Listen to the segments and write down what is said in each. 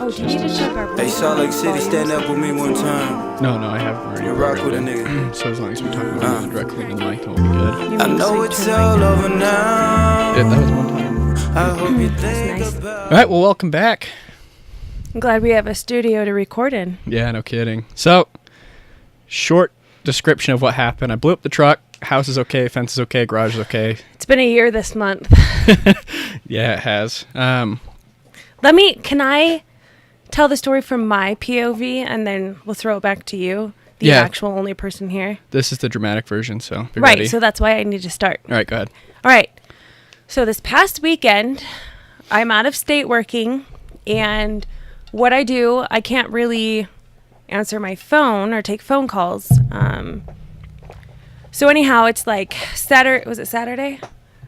Oh, do you need to check our Hey, Salt Lake City, stand up with me one time. No, I have already. You rock with a nigga. So as long as we talk about it directly in the mic, it'll be good. I know it's all over now. Yeah, that was one time. I hope you think nice. about. All right, well, welcome back. I'm glad we have a studio to record in. Yeah, no kidding. So, short description of what happened. I blew up the truck. House is okay. Fence is okay. Garage is okay. It's been a year this month. Yeah, it has. Can I tell the story from my POV and then we'll throw it back to you, the actual only person here? This is the dramatic version, so be right, ready. so that's why I need to start. All right, go ahead. All right. So this past weekend, I'm out of state working, and what I do, I can't really answer my phone or take phone calls. So anyhow, it's like Saturday. Was it Saturday?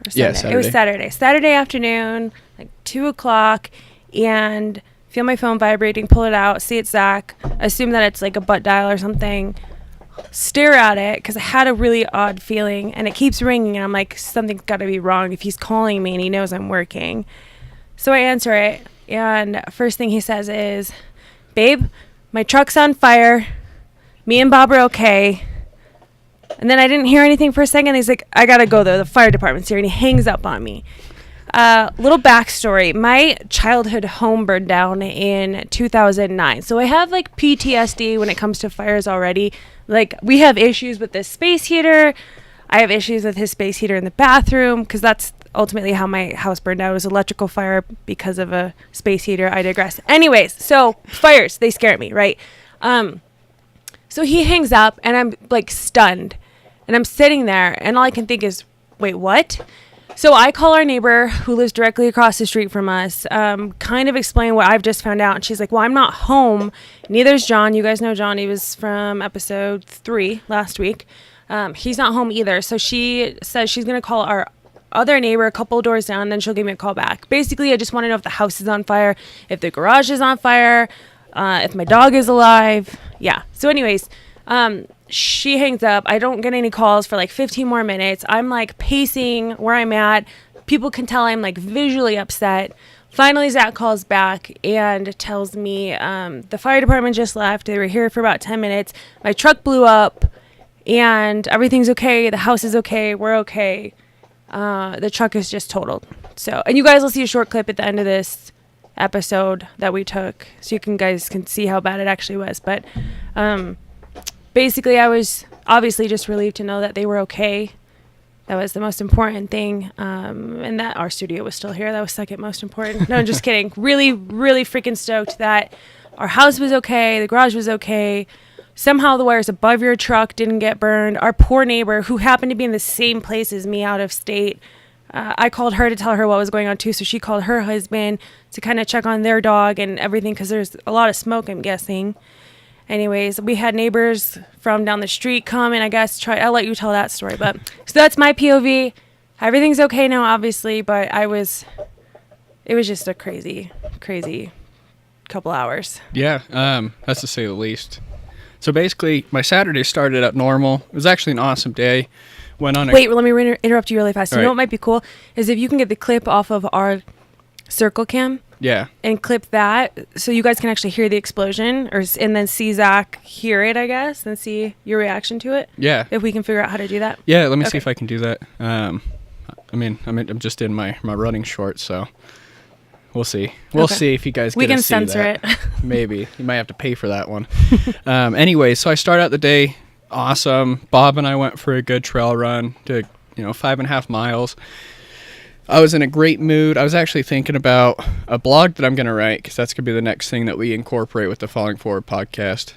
Or Sunday? Yeah, Saturday. It was Saturday. Saturday afternoon, like 2 o'clock, and feel my phone vibrating, pull it out, see it's Zach, assume that it's like a butt dial or something, stare at it because I had a really odd feeling, and it keeps ringing, and I'm like, something's got to be wrong if he's calling me and he knows I'm working. So I answer it, and first thing he says is, "Babe, my truck's on fire. Me and Bob are okay." And then I didn't hear anything for a second. He's like, "I gotta go though. The fire department's here," and he hangs up on me. Little backstory. My childhood home burned down in 2009. So I have like PTSD when it comes to fires already. Like, we have issues with this space heater. I have issues with his space heater in the bathroom because that's ultimately how my house burned down. It was electrical fire because of a space heater. I digress. Anyways, so fires, they scare me, right? So he hangs up and I'm like stunned. And I'm sitting there and all I can think is, wait, what? So I call our neighbor who lives directly across the street from us, kind of explain what I've just found out. And she's like, well, I'm not home. Neither's John. You guys know John. He was from episode 3 last week. He's not home either. So she says she's going to call our other neighbor a couple doors down, and then she'll give me a call back. Basically, I just want to know if the house is on fire, if the garage is on fire, if my dog is alive. Yeah. So anyways, she hangs up. I don't get any calls for like 15 more minutes. I'm like pacing where I'm at. People can tell I'm like visually upset. Finally, Zach calls back and tells me the fire department just left. They were here for about 10 minutes. My truck blew up and everything's okay. The house is okay. We're okay. The truck is just totaled. So, and you guys will see a short clip at the end of this episode that we took so you guys can see how bad it actually was. But basically, I was obviously just relieved to know that they were okay. That was the most important thing. And that our studio was still here. That was second most important. No, I'm just kidding. Really, really freaking stoked that our house was okay. The garage was okay. Somehow the wires above your truck didn't get burned. Our poor neighbor, who happened to be in the same place as me out of state, I called her to tell her what was going on too. So she called her husband to kind of check on their dog and everything because there's a lot of smoke, I'm guessing. Anyways, we had neighbors from down the street come and I guess I'll let you tell that story. But so that's my POV. Everything's okay now, obviously, but it was just a crazy couple hours. Yeah, that's to say the least. So basically, my Saturday started up normal. It was actually an awesome day. Wait, let me interrupt you really fast. You know what might be cool is if you can get the clip off of our circle cam. Yeah. And clip that so you guys can actually hear the explosion and then see Zach hear it, I guess, and see your reaction to it. Yeah. If we can figure out how to do that. Yeah, let me see if I can do that. I'm just in my running shorts, so we'll see. We'll see if you guys get to see that. We can censor it. Maybe. You might have to pay for that one. Anyway, so I start out the day awesome. Bob and I went for a good trail run to 5.5 miles. I was in a great mood. I was actually thinking about a blog that I'm going to write because that's going to be the next thing that we incorporate with the Falling Forward podcast.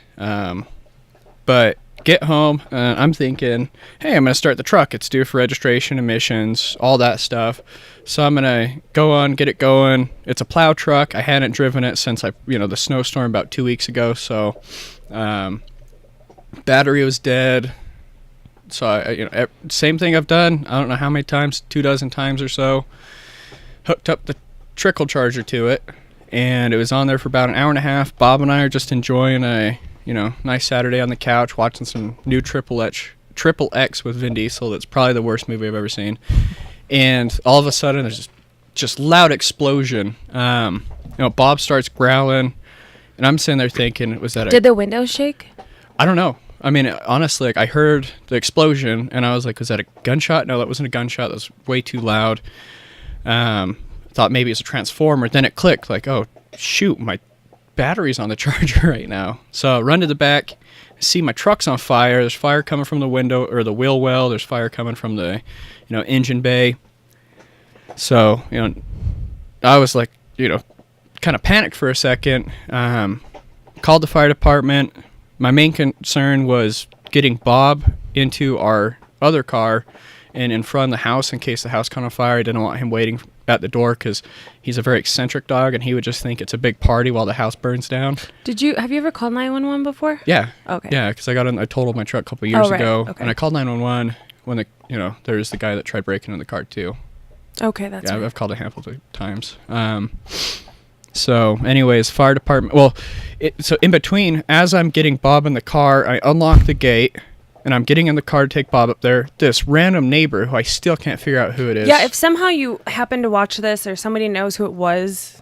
But get home, I'm thinking, hey, I'm going to start the truck. It's due for registration, emissions, all that stuff. So I'm going to go on, get it going. It's a plow truck. I hadn't driven it since the snowstorm about 2 weeks ago. So battery was dead. So, same thing I've done. I don't know how many times, 24 times or so. Hooked up the trickle charger to it, and it was on there for about an hour and a half. Bob and I are just enjoying a, nice Saturday on the couch, watching some new Triple X with Vin Diesel. That's probably the worst movie I've ever seen. And all of a sudden, there's just loud explosion. Bob starts growling. And I'm sitting there thinking, was that Did the windows shake? I don't know. I mean, honestly, like I heard the explosion and I was like, was that a gunshot? No, that wasn't a gunshot. That was way too loud. Thought maybe it's a transformer. Then it clicked like, oh, shoot, my battery's on the charger right now. So I run to the back, see my truck's on fire. There's fire coming from the window or the wheel well. There's fire coming from the, engine bay. So, I was like, kind of panicked for a second. Called the fire department. My main concern was getting Bob into our other car and in front of the house in case the house caught on fire. I didn't want him waiting at the door because he's a very eccentric dog and he would just think it's a big party while the house burns down. Have you ever called 911 before? Yeah. Okay. Yeah, because I totaled my truck a couple years ago, Okay. and I called 911 when there's the guy that tried breaking in the car too. Okay, that's right. I've called a handful of times. So anyways, fire department. Well, so in between, as I'm getting Bob in the car, I unlock the gate, and I'm getting in the car to take Bob up there. This random neighbor, who I still can't figure out who it is. Yeah, if somehow you happen to watch this or somebody knows who it was,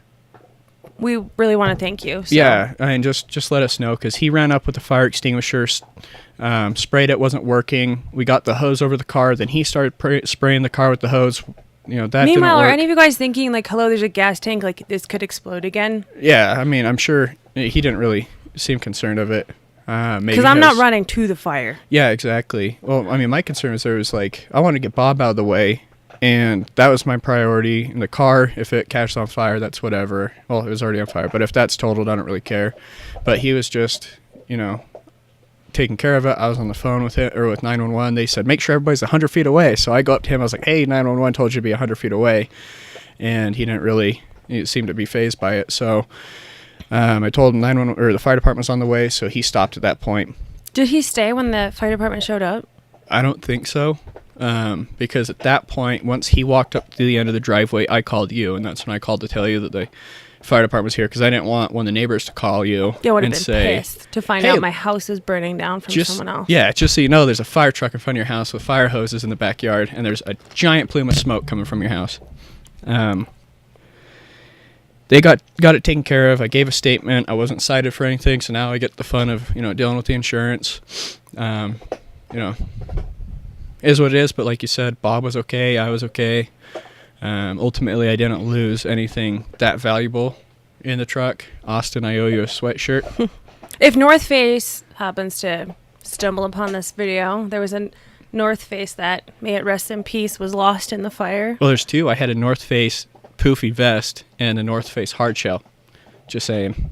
we really want to thank you. So. Yeah, and just let us know, because he ran up with the fire extinguisher, sprayed it, wasn't working. We got the hose over the car, then he started spraying the car with the hose. That didn't Meanwhile, work. are any of you guys thinking like, hello, there's a gas tank, like this could explode again? Yeah, I mean, I'm sure he didn't really seem concerned of it. Because I'm not running to the fire. Yeah, exactly. Well, I mean, my concern was I want to get Bob out of the way, and that was my priority. In the car, if it catches on fire, that's whatever. Well, it was already on fire, but if that's totaled, I don't really care. But he was just, taking care of it. I was on the phone with 911. They said, make sure everybody's 100 feet away. So I go up to him. I was like, hey, 911 told you to be 100 feet away. And he didn't really seem to be fazed by it. So I told him the fire department was on the way. So he stopped at that point. Did he stay when the fire department showed up? I don't think so. Because at that point, once he walked up to the end of the driveway, I called you. And that's when I called to tell you that the fire department was here, because I didn't want one of the neighbors to call you and say, pissed to find hey, out my house is burning down from someone else. Yeah, just so you know, there's a fire truck in front of your house with fire hoses in the backyard, and there's a giant plume of smoke coming from your house. They got it taken care of. I gave a statement. I wasn't cited for anything, so now I get the fun of dealing with the insurance. Is what it is. But like you said, Bob was okay. I was okay. Ultimately, I didn't lose anything that valuable in the truck. Austin, I owe you a sweatshirt. If North Face happens to stumble upon this video, there was a North Face that, may it rest in peace, was lost in the fire. Well, there's two. I had a North Face poofy vest and a North Face hard shell. Just saying.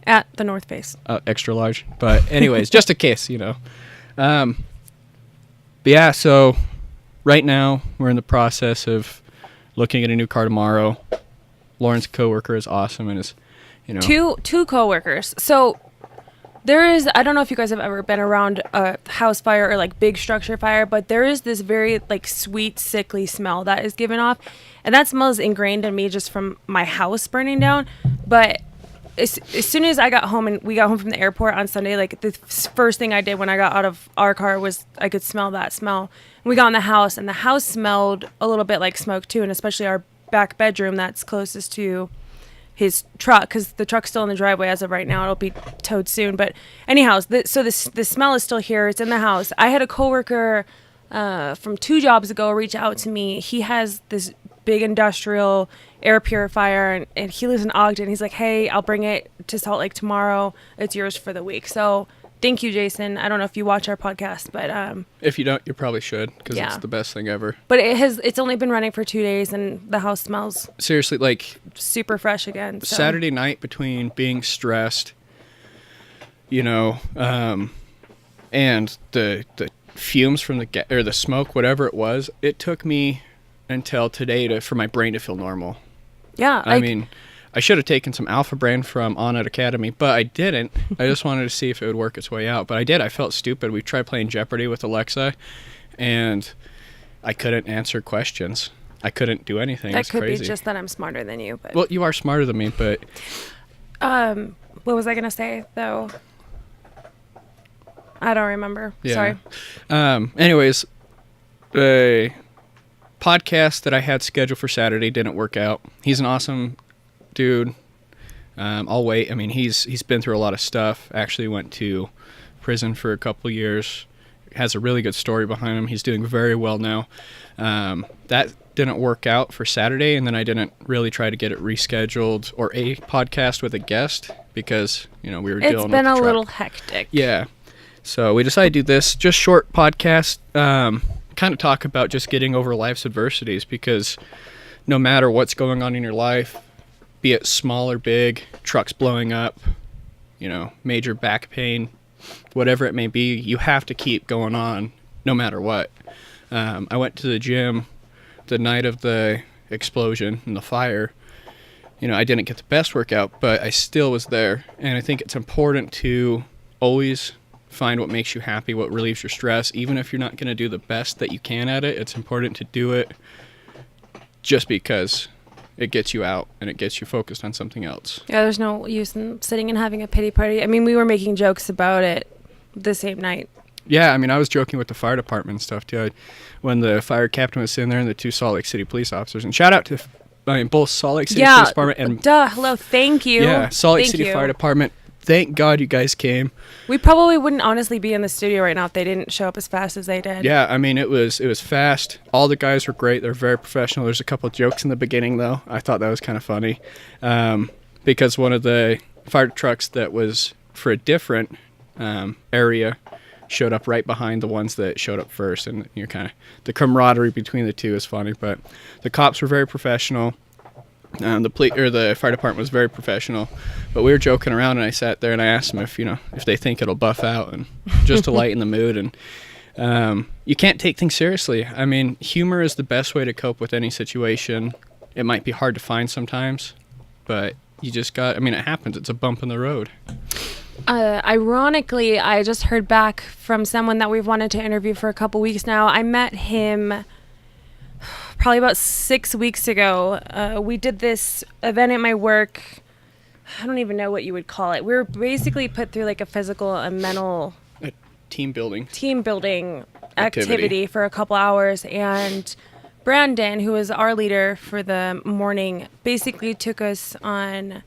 At the North Face. Extra large. But anyways, just in case, But yeah, so right now we're in the process of looking at a new car tomorrow. Lauren's coworker is awesome and is, Two coworkers. So there is, I don't know if you guys have ever been around a house fire or like big structure fire, but there is this very like sweet, sickly smell that is given off. And that smell is ingrained in me just from my house burning down. But as soon as I got home and we got home from the airport on Sunday, like the first thing I did when I got out of our car was I could smell that smell. And we got in the house, and the house smelled a little bit like smoke too, and especially our back bedroom that's closest to his truck, because the truck's still in the driveway as of right now. It'll be towed soon. But anyhow, the smell is still here. It's in the house. I had a coworker from 2 jobs ago reach out to me. He has this big industrial air purifier, and he lives in Ogden. He's like, hey, I'll bring it to Salt Lake tomorrow. It's yours for the week. So thank you, Jason. I don't know if you watch our podcast, but if you don't, you probably should, because yeah. It's the best thing ever. But it's only been running for 2 days, and the house smells seriously like super fresh again. So. Saturday night, between being stressed, and the fumes from the smoke, whatever it was, it took me until today for my brain to feel normal. Yeah, I mean, I should have taken some Alpha Brain from On It Academy, but I didn't. I just wanted to see if it would work its way out. But I did. I felt stupid. We tried playing Jeopardy with Alexa, and I couldn't answer questions. I couldn't do anything. That could crazy. be just that I'm smarter than you. But well, you are smarter than me, but what was I gonna say though? I don't remember. Yeah. Sorry. Anyways, the podcast that I had scheduled for Saturday didn't work out. He's an awesome dude. I'll wait. I mean, he's been through a lot of stuff. Actually went to prison for a couple years. Has a really good story behind him. He's doing very well now. That didn't work out for Saturday, and then I didn't really try to get it rescheduled or a podcast with a guest because, we were dealing with It's been the a truck. little hectic. Yeah. So we decided to do this just short podcast, kind of talk about just getting over life's adversities, because no matter what's going on in your life, be it small or big, trucks blowing up, major back pain, whatever it may be, you have to keep going on no matter what. I went to the gym the night of the explosion and the fire. I didn't get the best workout, but I still was there. And I think it's important to always find what makes you happy, what relieves your stress. Even if you're not going to do the best that you can at it, it's important to do it just because it gets you out and it gets you focused on something else. Yeah, there's no use in sitting and having a pity party. I mean, we were making jokes about it the same night. Yeah, I mean, I was joking with the fire department and stuff, too. When the fire captain was sitting there and the 2 Salt Lake City police officers. And shout out to both Salt Lake City Police Department and... Hello, thank you. Yeah, Salt Lake Thank City you. Fire Department. Thank God you guys came. We probably wouldn't honestly be in the studio right now if they didn't show up as fast as they did. Yeah, I mean, it was fast. All the guys were great. They're very professional. There's a couple of jokes in the beginning, though. I thought that was kind of funny. Because one of the fire trucks that was for a different area showed up right behind the ones that showed up first. And you're kind of... The camaraderie between the two is funny. But the cops were very professional. The fire department was very professional, but we were joking around, and I sat there and I asked them if they think it'll buff out, and just to lighten the mood. And you can't take things seriously. I mean, humor is the best way to cope with any situation. It might be hard to find sometimes, but you just got. I mean, it happens. It's a bump in the road. Ironically, I just heard back from someone that we've wanted to interview for a couple weeks now. I met him probably about 6 weeks ago. We did this event at my work. I don't even know what you would call it. We were basically put through like a physical and mental Team building activity for a couple hours. And Brandon, who was our leader for the morning, basically took us on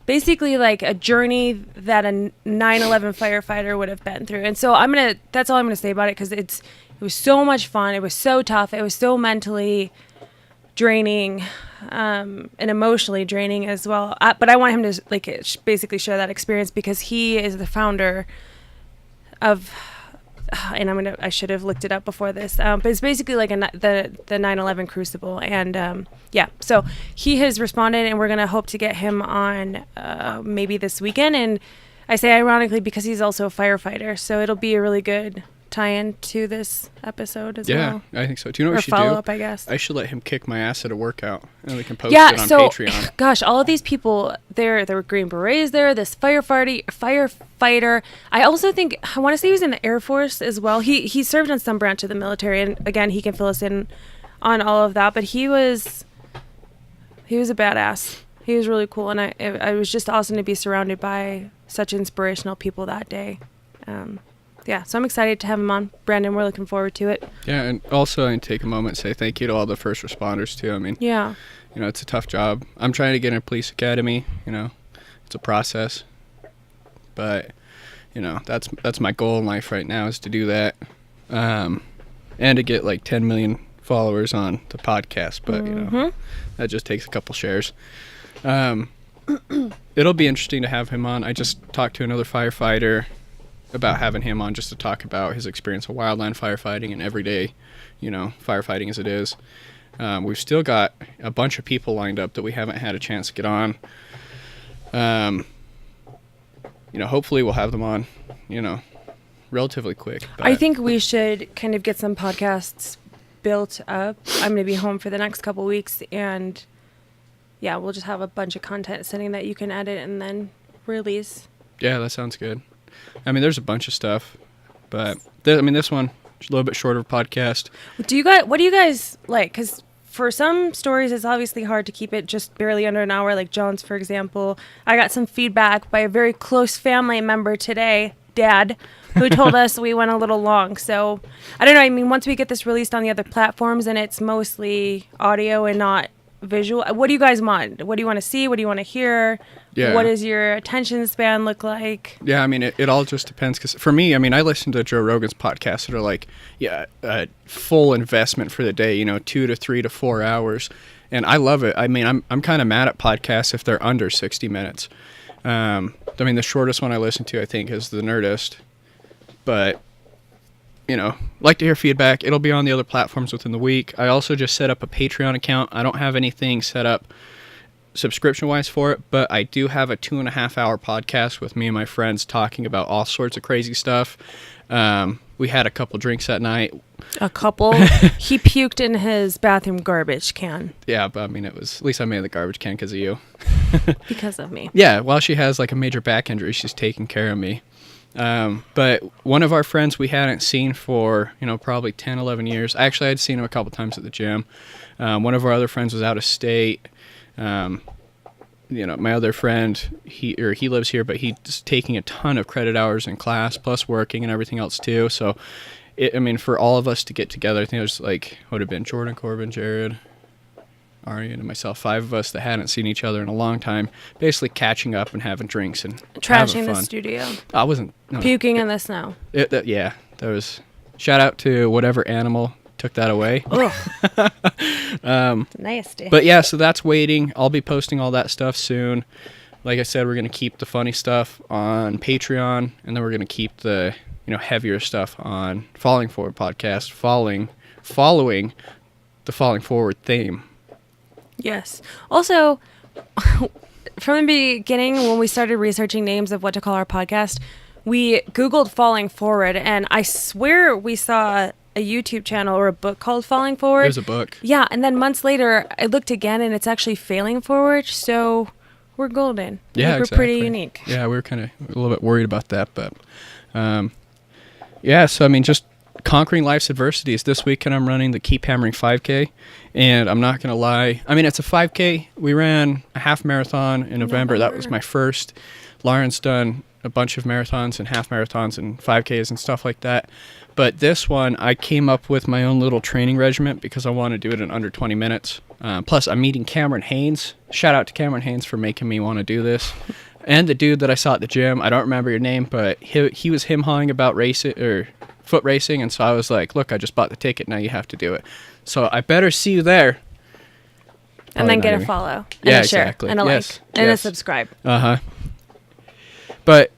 basically like a journey that a 9/11 firefighter would have been through. And so that's all I'm going to say about it, because it was so much fun. It was so tough. It was so mentally draining and emotionally draining as well. But I want him to basically share that experience, because he is the founder of, and I should have looked it up before this, but it's basically like the 9/11 Crucible. And so he has responded, and we're going to hope to get him on maybe this weekend. And I say ironically because he's also a firefighter, so it'll be a really good tie-in to this episode as well. Yeah, I think so. Do you know what or we should do? follow-up, I guess. I should let him kick my ass at a workout, and we can post it on Patreon. Gosh, all of these people, there were Green Berets there, this firefighter. I also think, I want to say he was in the Air Force as well. He served on some branch of the military, and again, he can fill us in on all of that, but he was a badass. He was really cool, and it was just awesome to be surrounded by such inspirational people that day. So I'm excited to have him on. Brandon, we're looking forward to it. Yeah, and also I take a moment to say thank you to all the first responders too. I mean, yeah, it's a tough job. I'm trying to get in a police academy. It's a process, but that's my goal in life right now, is to do that, and to get like 10 million followers on the podcast. But that just takes a couple shares. It'll be interesting to have him on. I just talked to another firefighter about having him on just to talk about his experience of wildland firefighting and everyday, firefighting as it is. We've still got a bunch of people lined up that we haven't had a chance to get on. Hopefully we'll have them on, relatively quick. But I think we should kind of get some podcasts built up. I'm going to be home for the next couple weeks, and we'll just have a bunch of content sitting that you can edit and then release. Yeah, that sounds good. I mean, there's a bunch of stuff, but this one, a little bit shorter podcast. What do you guys like? Because for some stories, it's obviously hard to keep it just barely under an hour, like John's, for example. I got some feedback by a very close family member today, Dad, who told us we went a little long. So I don't know. I mean, once we get this released on the other platforms and it's mostly audio and not visual. What do you guys want? What do you want to see? What do you want to hear? Yeah. What does your attention span look like? Yeah, I mean, it all just depends. Because for me, I mean, I listen to Joe Rogan's podcasts that are like, a full investment for the day, 2 to 3 to 4 hours. And I love it. I mean, I'm kind of mad at podcasts if they're under 60 minutes. I mean, the shortest one I listen to, I think, is The Nerdist. But, like to hear feedback. It'll be on the other platforms within the week. I also just set up a Patreon account. I don't have anything set up subscription-wise for it, but I do have a 2.5-hour podcast with me and my friends talking about all sorts of crazy stuff. We had a couple drinks that night. A couple? He puked in his bathroom garbage can. Yeah, but I mean, at least I made the garbage can because of you. Because of me. Yeah, while she has like a major back injury, she's taking care of me. But one of our friends we hadn't seen for, probably 10, 11 years. Actually, I'd seen him a couple times at the gym. One of our other friends was out of state. My other friend, he lives here, but he's taking a ton of credit hours in class, plus working and everything else too. So, for all of us to get together, I think it was would have been Jordan, Corbin, Jared, Ari, and myself, 5 of us that hadn't seen each other in a long time, basically catching up and having drinks and trashing having the fun. studio. I wasn't Puking in the snow. Yeah, that was. Shout out to whatever animal took that away. Nasty. But yeah, so that's waiting. I'll be posting all that stuff soon. Like I said, we're going to keep the funny stuff on Patreon, and then we're going to keep the heavier stuff on Falling Forward podcast, following the Falling Forward theme. Yes. Also, from the beginning, when we started researching names of what to call our podcast, we Googled Falling Forward, and I swear we saw a YouTube channel or a book called Falling Forward. There's a book. Yeah, and then months later, I looked again, and it's actually Failing Forward, so we're golden. Yeah, we're exactly. pretty unique. Yeah, we were kind of a little bit worried about that, but yeah, so just conquering life's adversities. This weekend I'm running the Keep Hammering 5K, and I'm not going to lie. It's a 5K. We ran a half marathon in November. That was my first. Lauren's done a bunch of marathons and half marathons and 5Ks and stuff like that. But this one, I came up with my own little training regimen because I want to do it in under 20 minutes. Plus, I'm meeting Cameron Haynes. Shout out to Cameron Haynes for making me want to do this. And the dude that I saw at the gym, I don't remember your name, but he was him-hawing about foot racing, and so I was like, look, I just bought the ticket, now you have to do it. So I better see you there. And then get a follow. And yeah, a share. exactly. And a like. And a subscribe. Uh-huh. But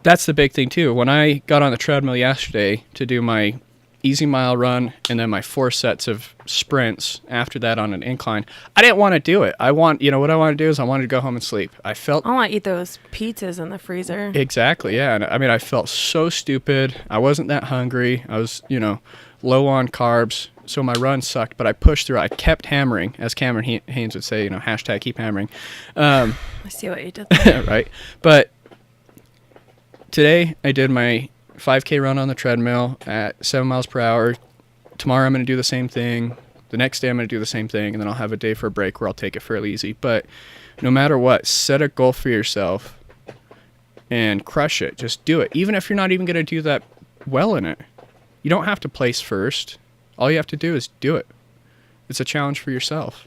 that's the big thing, too. When I got on the treadmill yesterday to do my easy mile run and then my 4 sets of sprints after that on an incline, I didn't want to do it. What I want to do is I wanted to go home and sleep. I want to eat those pizzas in the freezer. Exactly, yeah. And I felt so stupid. I wasn't that hungry. I was, low on carbs. So my run sucked, but I pushed through. I kept hammering, as Cameron Haynes would say, hashtag keep hammering. I see what you did there. Right. But today I did my 5K run on the treadmill at 7 miles per hour. Tomorrow I'm going to do the same thing. The next day I'm going to do the same thing, and then I'll have a day for a break where I'll take it fairly easy. But no matter what, set a goal for yourself and crush it. Just do it. Even if you're not even going to do that well in it. You don't have to place first. All you have to do is do it. It's a challenge for yourself.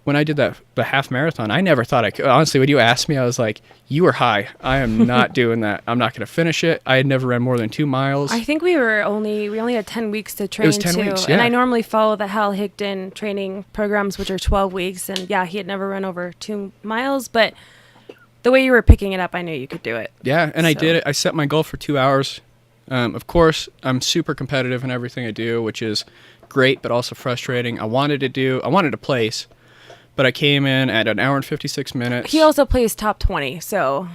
When I did the half marathon, I never thought I could. Honestly, when you asked me, I was like, you were high. I am not doing that. I'm not going to finish it. I had never ran more than 2 miles. I think we only had 10 weeks to train. It was 10 too. weeks, yeah. And I normally follow the Hal Higdon training programs, which are 12 weeks. And yeah, he had never run over 2 miles, but the way you were picking it up, I knew you could do it. Yeah, and I did it. I set my goal for 2 hours. Of course, I'm super competitive in everything I do, which is great, but also frustrating. I wanted to place, but I came in at an hour and 56 minutes. He also plays top 20, so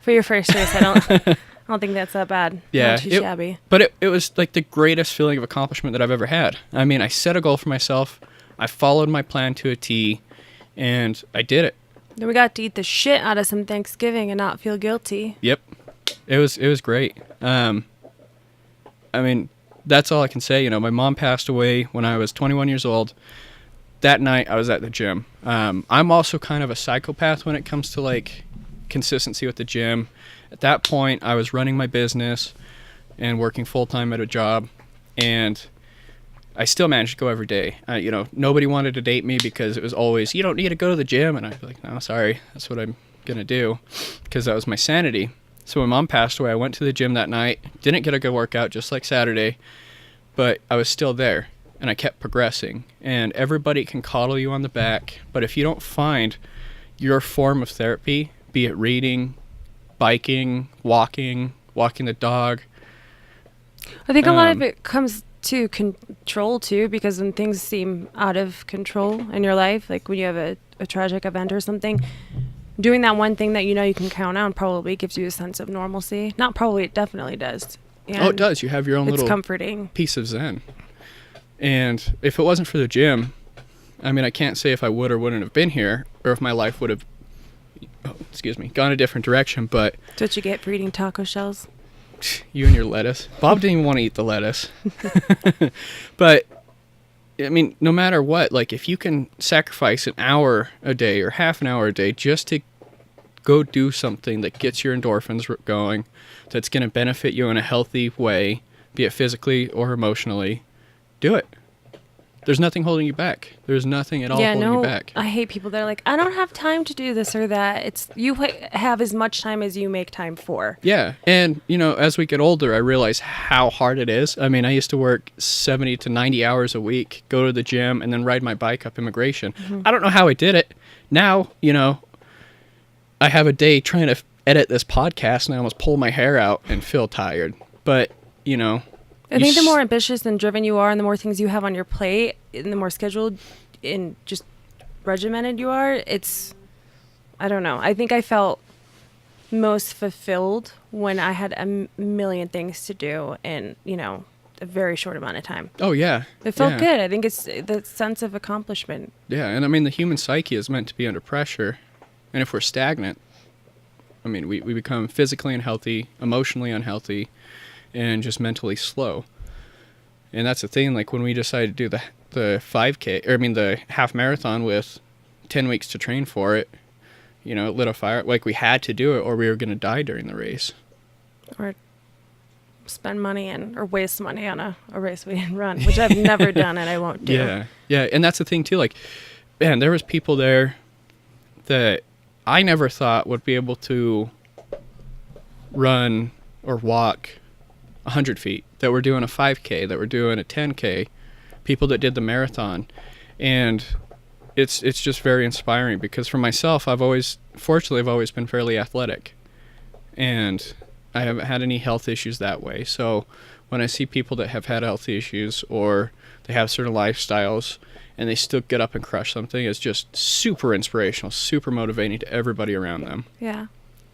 for your first race, I don't think that's that bad. Yeah, Not too shabby. But it was like the greatest feeling of accomplishment that I've ever had. I set a goal for myself. I followed my plan to a T, and I did it. Then we got to eat the shit out of some Thanksgiving and not feel guilty. Yep, it was great. That's all I can say. My mom passed away when I was 21 years old. That night, I was at the gym. I'm also kind of a psychopath when it comes to, consistency with the gym. At that point, I was running my business and working full-time at a job. And I still managed to go every day. Nobody wanted to date me because it was always, you don't need to go to the gym. And I'd be like, no, sorry, that's what I'm going to do, because that was my sanity. So when Mom passed away, I went to the gym that night, didn't get a good workout, just like Saturday, but I was still there, and I kept progressing. And everybody can coddle you on the back, but if you don't find your form of therapy, be it reading, biking, walking the dog. I think a lot of it comes to control too, because when things seem out of control in your life, like when you have a tragic event or something, doing that one thing that you can count on probably gives you a sense of normalcy. Not probably, it definitely does. And it does. You have your own little comforting piece of zen. And if it wasn't for the gym, I mean, I can't say if I would or wouldn't have been here, or if my life would have, gone a different direction, but... That's what you get for eating taco shells. You and your lettuce. Bob didn't even want to eat the lettuce. But, I mean, no matter what, like, if you can sacrifice an hour a day or half an hour a day just to go do something that gets your endorphins going, that's going to benefit you in a healthy way, be it physically or emotionally, do it. There's nothing holding you back. There's nothing at all holding you back. I hate people that are like, I don't have time to do this or that. It's you have as much time as you make time for. Yeah. And, as we get older, I realize how hard it is. I mean, I used to work 70 to 90 hours a week, go to the gym, and then ride my bike up Immigration. Mm-hmm. I don't know how I did it. Now, I have a day trying to edit this podcast, and I almost pull my hair out and feel tired. But, I think the more ambitious and driven you are, and the more things you have on your plate, and the more scheduled and just regimented you are, I don't know. I think I felt most fulfilled when I had a million things to do in, a very short amount of time. Oh, yeah. It felt good. I think it's the sense of accomplishment. Yeah, and I mean, the human psyche is meant to be under pressure. And if we're stagnant, I mean, we become physically unhealthy, emotionally unhealthy, and just mentally slow. And that's the thing, like when we decided to do the 5K, or I mean the half marathon with 10 weeks to train for it, it lit a fire. Like we had to do it or we were going to die during the race. Or spend money or waste money on a race we didn't run, which I've never done and I won't do. Yeah, yeah. And that's the thing too, like, man, there was people there that I never thought would be able to run or walk 100 feet, that were doing a 5K, that were doing a 10K, people that did the marathon. And it's just very inspiring, because for myself, fortunately I've always been fairly athletic, and I haven't had any health issues that way. So when I see people that have had health issues, or they have certain lifestyles, and they still get up and crush something, it's just super inspirational, super motivating to everybody around them. Yeah.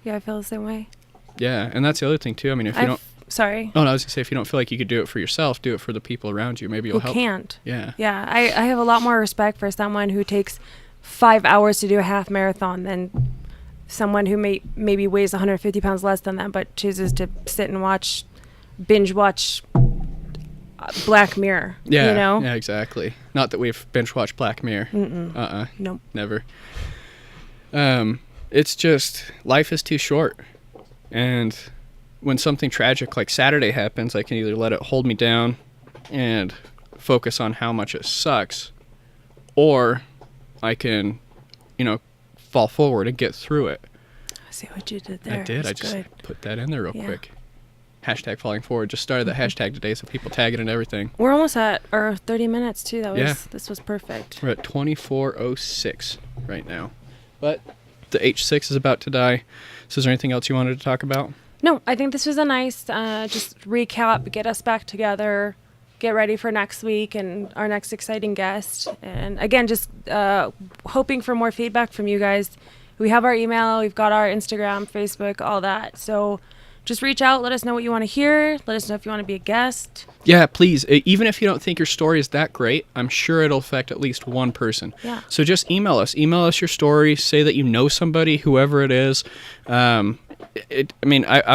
Yeah, I feel the same way. Yeah, and that's the other thing too. I mean, if you don't... Sorry. Oh, no, I was going to say, if you don't feel like you could do it for yourself, do it for the people around you. Maybe you'll help. Who can't. Yeah. Yeah, I have a lot more respect for someone who takes 5 hours to do a half marathon than someone who maybe weighs 150 pounds less than that, but chooses to sit and binge watch Black Mirror. Yeah, yeah, exactly. Not that we've binge watched Black Mirror. Nope. Never. It's just, life is too short. And when something tragic like Saturday happens, I can either let it hold me down and focus on how much it sucks, or I can, fall forward and get through it. I see what you did there. I did. I just put that in there real quick. Hashtag falling forward. Just started the hashtag today, so people tag it and everything. We're almost at our 30 minutes too. This was perfect. We're at 24:06 right now. But the H6 is about to die. So is there anything else you wanted to talk about? No, I think this was a nice just recap, get us back together, get ready for next week and our next exciting guest. And again, just hoping for more feedback from you guys. We have our email, we've got our Instagram, Facebook, all that. So just reach out, let us know what you want to hear, let us know if you want to be a guest. Yeah, please. Even if you don't think your story is that great, I'm sure it'll affect at least one person. Yeah. So just email us your story, say that you know somebody, whoever it is. I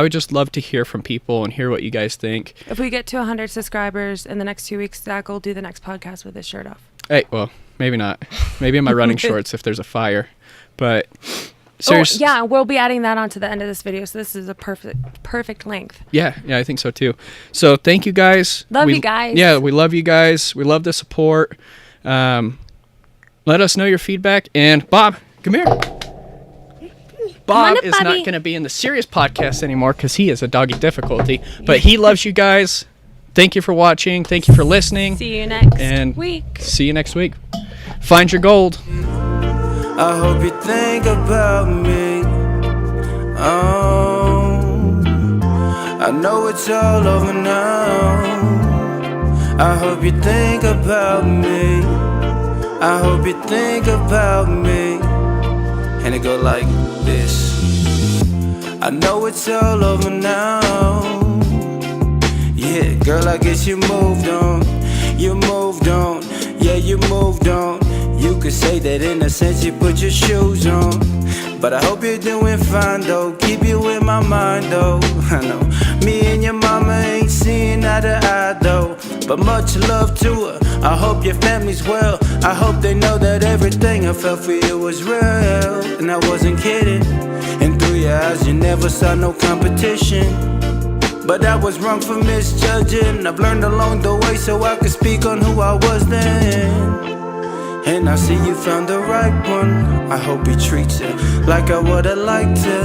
would just love to hear from people and hear what you guys think. If we get to 100 subscribers in the next 2 weeks, Zach will do the next podcast with his shirt off. Hey, well, maybe not. Maybe in my running shorts if there's a fire. But Serious. yeah, we'll be adding that onto the end of this video, so this is a perfect length. Yeah, I think so too. So thank you guys. Love you guys. Yeah, we love you guys. We love the support. Let us know your feedback. And Bob, come here. Bob up, is Bobby. not going to be in the serious podcast anymore because he is a doggy difficulty. But he loves you guys. Thank you for watching. Thank you for listening. See you next And week. see you next week. Find your gold. I hope you think about me. Oh, I know it's all over now. I hope you think about me. I hope you think about me. And it go like this. I know it's all over now. Yeah, girl, I guess you moved on. You moved on. Yeah, you moved on. You could say that in a sense you put your shoes on. But I hope you're doing fine though. Keep you in my mind though. I know me and your mama ain't seeing eye to eye though. But much love to her. I hope your family's well. I hope they know that everything I felt for you was real. And I wasn't kidding. And through your eyes you never saw no competition. But I was wrong for misjudging. I've learned along the way so I could speak on who I was then. And I see you found the right one. I hope he treats you like I would've liked to.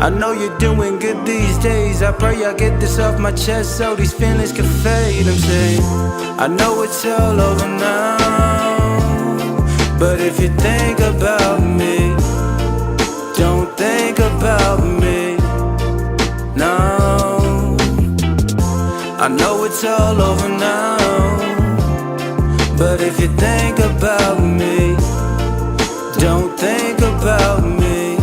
I know you're doing good these days. I pray I get this off my chest so these feelings can fade. I'm saying, I know it's all over now. But if you think about me, don't think about me. No, I know it's all over now. But if you think about me, don't think about me.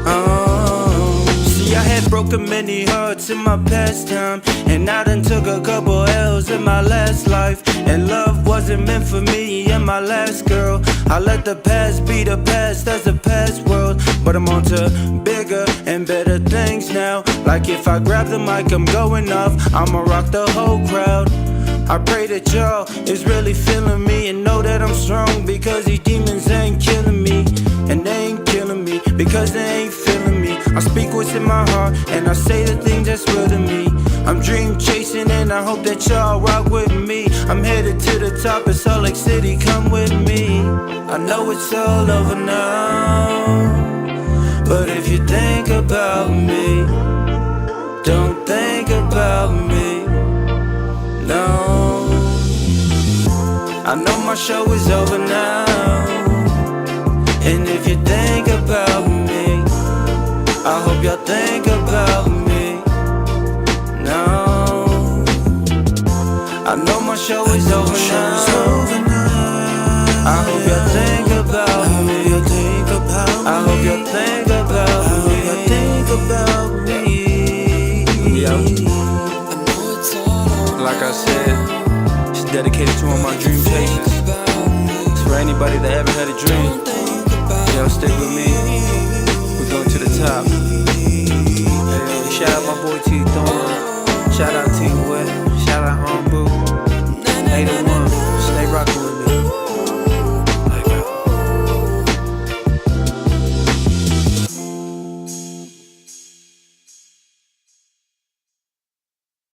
Oh, see, I had broken many hearts in my past time, and I done took a couple L's in my last life. And love wasn't meant for me and my last girl. I let the past be the past, that's the past world. But I'm on to bigger and better things now. Like if I grab the mic, I'm going off. I'ma rock the whole crowd. I pray that y'all is really feeling me and know that I'm strong, because these demons ain't killing me. And they ain't killing me because they ain't feeling me. I speak what's in my heart and I say the things that's real to me. I'm dream chasing and I hope that y'all rock with me. I'm headed to the top of Salt Lake City, come with me. I know it's all over now. But if you think about me, don't think about me. No, I know my show is over now. And if you think about me, I hope y'all think about me. No, I know my show is over now. I hope y'all think about me. I hope y'all think about me. Yeah. Like I said, it's dedicated to all my dream chasers. It's for anybody that ever had a dream. Y'all stick with me. We're going to the top. Hey, shout out my boy T Thorne. Shout out T